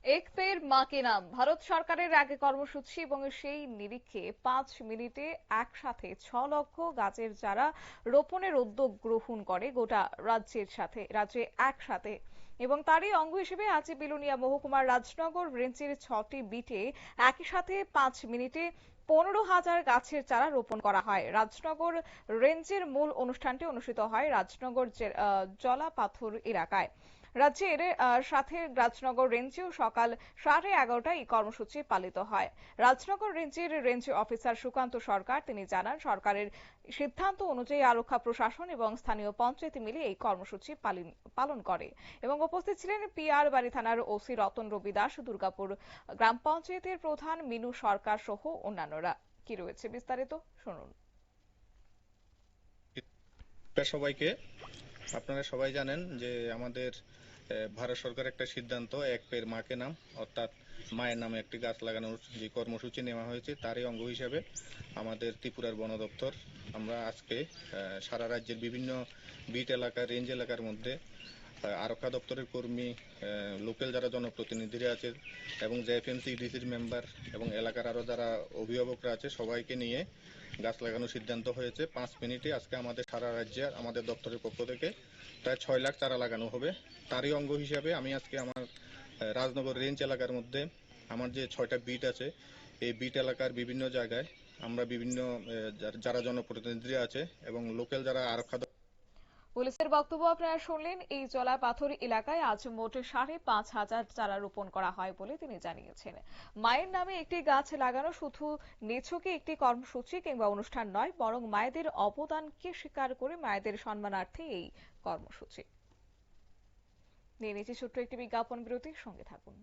এক পের মা কে নাম ভারত সরকারের এক কর্মসূচি এবং সেই নিরিখে 5 মিনিটে একসাথে 6 লক্ষ গাছের চারা রোপণের উদ্যোগ গ্রহণ করে গোটা রাজ্যে একসাথে। এবং তারই অঙ্গ হিসেবে আজ বিলোনিয়া মহকুমার রাজনগর রেঞ্জের 6টি বিটে একই সাথে 5 মিনিটে 15,000 গাছের চারা রোপণ করা হয়। রাজনগর রেঞ্জের মূল অনুষ্ঠানটি অনুষ্ঠিত হয় রাজনগর জলাপাথর এলাকায়। রাজ্যের সাথে রাজনগর রেঞ্জেও সকাল 11:30টায় এই কর্মসূচি পালিত হয়। রাজনগর রেঞ্জের রেঞ্জ অফিসার সুকান্ত সরকার তিনি জানান, সরকারের সিদ্ধান্ত অনুযায়ী আরক্ষা প্রশাসন এবং স্থানীয় পঞ্চায়েত মিলে এই কর্মসূচি পালন করে। এবং উপস্থিত ছিলেন পিআর বাড়ি থানার ওসি রতন রবি দাস, দুর্গাপুর গ্রাম পঞ্চায়েতের প্রধান মিনু সরকার সহ অন্যান্যরা। কি রয়েছে বিস্তারিত শুনুন। সবাইকে, আপনারা সবাই জানেন যে আমাদের ভারত সরকার একটা সিদ্ধান্ত এক পের মাকে নাম, অর্থাৎ মায়ের নামে একটি গাছ লাগানোর যে কর্মসূচি নেওয়া হয়েছে তারই অঙ্গ হিসাবে আমাদের ত্রিপুরার বন দপ্তর আমরা আজকে সারা রাজ্যের বিভিন্ন বিট এলাকা, রেঞ্জ এলাকার মধ্যে আরক্ষা দপ্তরের কর্মী, লোকাল যারা জনপ্রতিনিধিরা আছে এবং জেএফএমসি ডিসির মেম্বার এবং এলাকার আরও যারা অভিভাবকরা আছে সবাইকে নিয়ে গাছ লাগানোর সিদ্ধান্ত হয়েছে। 5 মিনিটে আজকে আমাদের সারা রাজ্যে আমাদের দপ্তরের পক্ষ থেকে প্রায় 6 লাখ চারা লাগানো হবে। তারই অঙ্গ হিসাবে আমি আজকে আমার রাজনগর রেঞ্জ এলাকার মধ্যে আমার যে 6টা বিট আছে এই বিট এলাকার বিভিন্ন জায়গায় আমরা বিভিন্ন যারা জনপ্রতিনিধিরা আছে এবং লোকাল যারা আরক্ষা পুলিশের বক্তব্য আপনারা শুনলেন। এই জলাপাথর এলাকায় আজ মোট 5,500 চারা রোপণ করা হয় বলে তিনি জানিয়েছেন। মায়ের নামে একটি গাছ লাগানো শুধু নিছকে একটি কর্মসূচি কিংবা অনুষ্ঠান নয়, বরং মায়েদের অবদানকে স্বীকার করে মায়েদের সম্মানার্থে এই কর্মসূচি। নিয়ে নিচ্ছি ছোট্ট একটি বিজ্ঞাপন বিরতির সঙ্গে থাকুন।